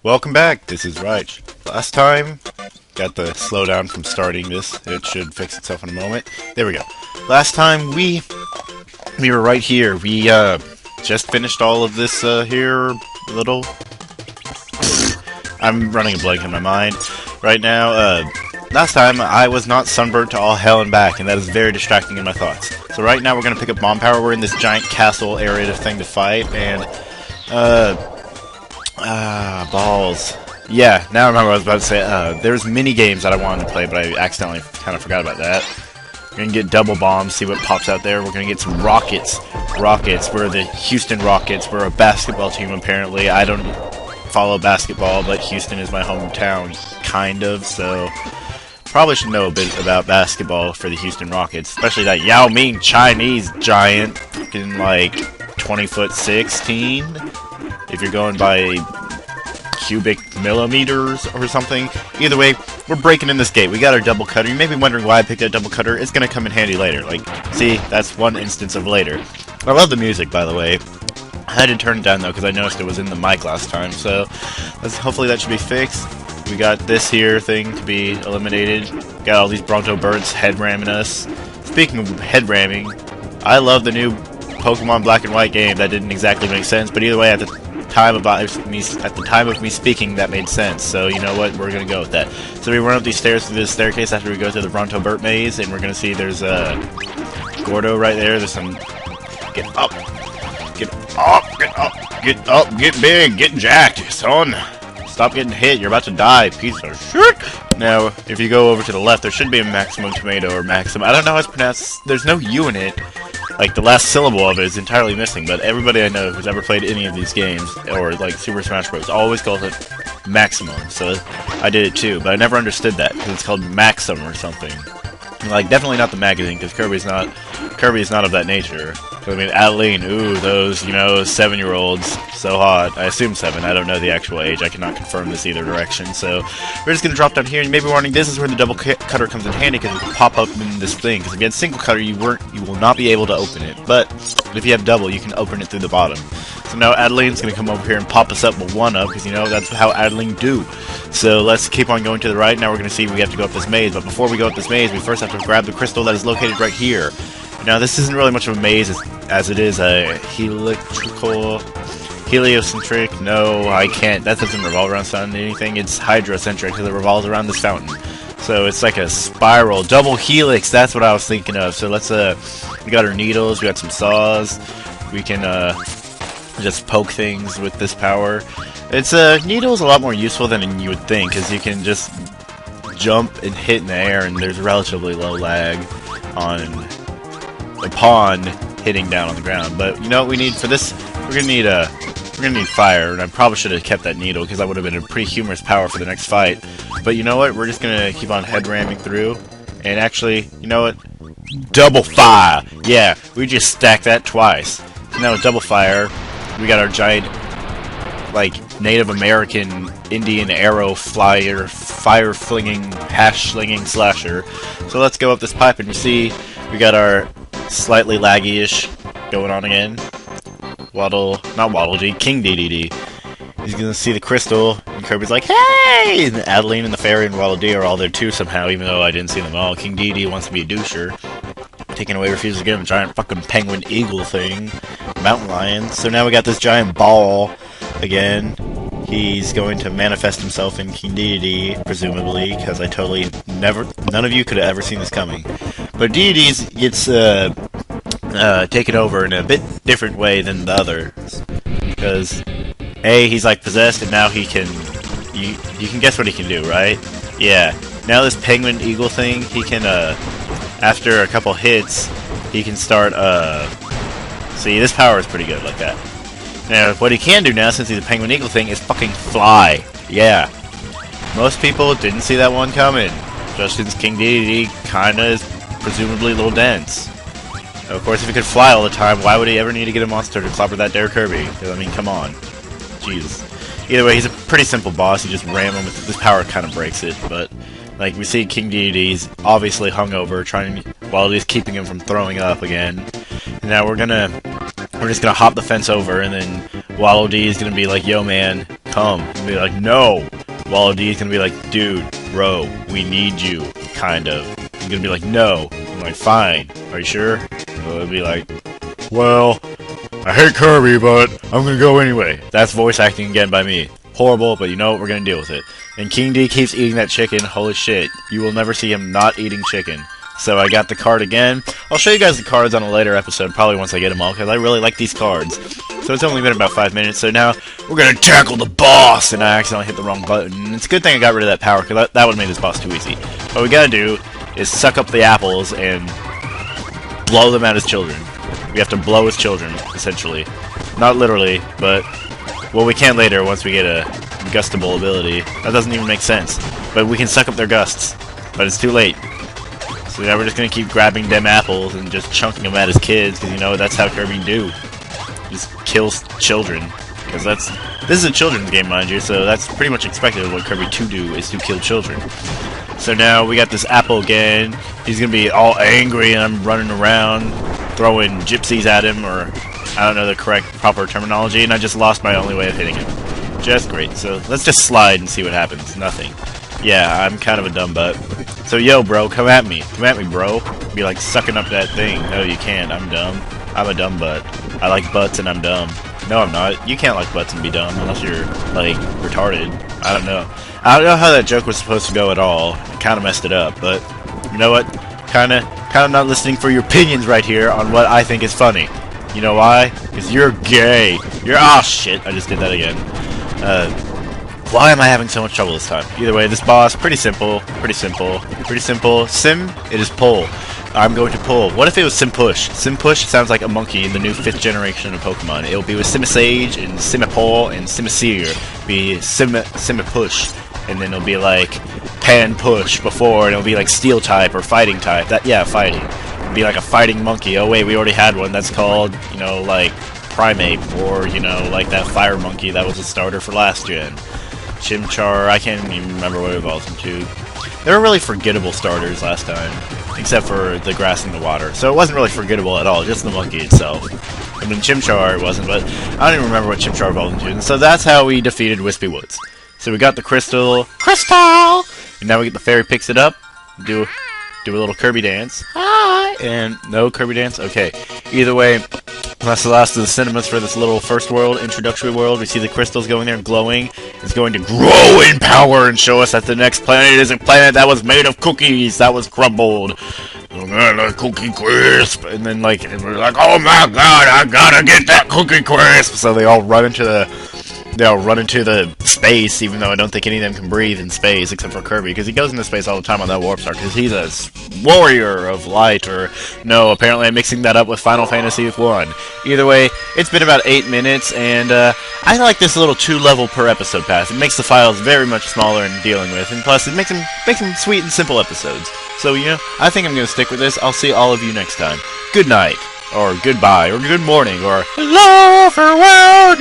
Welcome back, this is Raich. Last time, got the slowdown from starting this. It should fix itself in a moment. There we go. Last time we were right here. We just finished all of this here little... I'm running a blank in my mind right now. Last time I was not sunburnt to all hell and back, and that is very distracting in my thoughts. So right now we're gonna pick up bomb power. We're in this giant castle area thing to fight, and balls. Yeah, now I remember what I was about to say. There's mini games that I wanted to play, but I accidentally kind of forgot about that. We're gonna get double bombs, see what pops out there. We're gonna get some rockets. Rockets. We're the Houston Rockets. We're a basketball team, apparently. I don't follow basketball, but Houston is my hometown, kind of, so probably should know a bit about basketball for the Houston Rockets, especially that Yao Ming Chinese giant, fucking like 20'6", if you're going by cubic millimeters or something. Either way, we're breaking in this gate. We got our double cutter. You may be wondering why I picked that double cutter. It's gonna come in handy later. Like, see, that's one instance of later. I love the music, by the way. I had to turn it down though because I noticed it was in the mic last time. So hopefully that should be fixed. We got this here thing to be eliminated. Got all these Bronto birds head ramming us. Speaking of head ramming, I love the new Pokemon Black and White game. That didn't exactly make sense, but either way, at the time of me speaking, that made sense. So you know what, we're gonna go with that. So we run up these stairs through this staircase after we go through the Bronto Burt maze, and we're gonna see there's a Gordo right there. There's some get up, get up, get up, get up, get big, get jacked, son. Stop getting hit. You're about to die, piece of shit. Now, if you go over to the left, there should be a maximum tomato or maximum. I don't know how it's pronounced. There's no U in it. Like, the last syllable of it is entirely missing, but everybody I know who's ever played any of these games, or like Super Smash Bros., always calls it maximum. So I did it too, but I never understood that because it's called Maxim or something. Like, definitely not the magazine, because Kirby is not of that nature. I mean, Adeline, ooh, those, you know, 7-year-olds, so hot. I assume 7, I don't know the actual age, I cannot confirm this either direction, so we're just gonna drop down here, and maybe warning, this is where the double cutter comes in handy, because it can pop up in this thing, because again, single cutter, you will not be able to open it, but if you have double, you can open it through the bottom. So now Adeline's gonna come over here and pop us up with 1-up, because you know, that's how Adeline do. So let's keep on going to the right. Now we're gonna see we have to go up this maze, but before we go up this maze, we first have to grab the crystal that is located right here. Now, this isn't really much of a maze as it is a heliocentric. No, I can't. That doesn't revolve around anything. It's hydrocentric because it revolves around this fountain. So it's like a spiral, double helix. That's what I was thinking of. So let's we got our needles. We got some saws. We can just poke things with this power. It's needle's a lot more useful than you would think because you can just jump and hit in the air, and there's relatively low lag upon hitting down on the ground. But you know what we need for this? We're gonna need fire, and I probably should have kept that needle because that would have been a pretty humorous power for the next fight. But you know what? We're just gonna keep on head ramming through, and actually, you know what? Double fire! Yeah, we just stacked that twice. So now with double fire, we got our giant, like, Native American Indian arrow flyer, fire-flinging, hash-slinging slasher. So let's go up this pipe, and you see we got our slightly laggy-ish going on again. Not Waddle Dee, King DDD. He's gonna see the crystal, and Kirby's like, hey! And Adeline and the fairy and Waddle Dee are all there too somehow, even though I didn't see them all. King DDD wants to be a doucher. Taking away refuses to give him a giant fucking penguin eagle thing. Mountain lion. So now we got this giant ball again. He's going to manifest himself in King Dedede, presumably, because I totally none of you could have ever seen this coming. But Dedede gets taken over in a bit different way than the others, because A, he's like possessed, and now he can, you can guess what he can do, right? Yeah, now this penguin eagle thing, he can, after a couple hits, he can start, see, this power is pretty good like that. Now, what he can do now, since he's a penguin eagle thing, is fucking fly. Yeah. Most people didn't see that one coming. Just since King Dedede kinda is presumably a little dense. Now, of course, if he could fly all the time, why would he ever need to get a monster to clobber that dare Kirby? Because, I mean, come on. Jesus. Either way, he's a pretty simple boss. You just ram him with this power, kind of breaks it. But, like, we see King Dedede's obviously hungover, while he's keeping him from throwing up again. And now we're just gonna hop the fence over, and then Waddle Dee is gonna be like, yo man, come. And be like, no. Wallace D's gonna be like, dude, bro, we need you, kind of. He's gonna be like, no. I'm like, fine. Are you sure? He'll be like, well, I hate Kirby, but I'm gonna go anyway. That's voice acting again by me. Horrible, but you know what? We're gonna deal with it. And King D keeps eating that chicken. Holy shit. You will never see him not eating chicken. So I got the card again. I'll show you guys the cards on a later episode, probably once I get them all, because I really like these cards. So it's only been about 5 minutes, so now we're gonna tackle the boss! And I accidentally hit the wrong button. It's a good thing I got rid of that power, because that would have made this boss too easy. What we gotta do is suck up the apples and blow them at his children. We have to blow his children, essentially. Not literally, but... well, we can later once we get a gustable ability. That doesn't even make sense. But we can suck up their gusts. But it's too late. So now we're just gonna keep grabbing them apples and just chunking them at his kids, because you know that's how Kirby do. Just kills children. Because this is a children's game, mind you, so that's pretty much expected of what Kirby to do, is to kill children. So now we got this apple again. He's gonna be all angry and I'm running around throwing gypsies at him, or I don't know the correct proper terminology, and I just lost my only way of hitting him. Just great. So let's just slide and see what happens. Nothing. Yeah, I'm kind of a dumb butt. So yo, bro, come at me. Come at me, bro. Be like sucking up that thing. No, you can't. I'm dumb. I'm a dumb butt. I like butts and I'm dumb. No, I'm not. You can't like butts and be dumb unless you're, like, retarded. I don't know. I don't know how that joke was supposed to go at all. I kind of messed it up, but you know what? Kind of not listening for your opinions right here on what I think is funny. You know why? Because you're gay. You're... oh, shit. I just did that again. Why am I having so much trouble this time? Either way, this boss, pretty simple. Pretty simple. Pretty simple. Sim, it is pull. I'm going to pull. What if it was Sim Push? Sim Push sounds like a monkey in the new 5th generation of Pokemon. It'll be with Simisage and Simipole and Simisear. Be Simipush. And then it'll be like Pan Push before, and it'll be like Steel type or Fighting type. Yeah, Fighting. It'll be like a fighting monkey. Oh wait, we already had one. That's called, you know, like Primate, or, you know, like that Fire Monkey that was a starter for last gen. Chimchar, I can't even remember what it evolved into. They were really forgettable starters last time, except for the grass and the water. So it wasn't really forgettable at all, just the monkey itself. I mean, Chimchar it wasn't, but I don't even remember what Chimchar evolved into. And so that's how we defeated Whispy Woods. So we got the crystal, and now we get the fairy picks it up, do a little Kirby dance. Hi! And no Kirby dance? Okay. Either way, that's the last of the cinemas for this little first world, introductory world. We see the crystals going there and glowing. It's going to grow in power and show us that the next planet is a planet that was made of cookies, that was crumbled. Oh man, a cookie crisp! And then like, and we're like, oh my god, I gotta get that cookie crisp! So they all run into the space, even though I don't think any of them can breathe in space, except for Kirby, because he goes into space all the time on that Warp Star, because he's a warrior of light, or no, apparently I'm mixing that up with Final Fantasy 1. Either way, it's been about 8 minutes, and I like this little 2-level per episode path. It makes the files very much smaller in dealing with, and plus it makes them sweet and simple episodes. So, you know, I think I'm going to stick with this. I'll see all of you next time. Good night. Or goodbye, or good morning, or hello, farewell,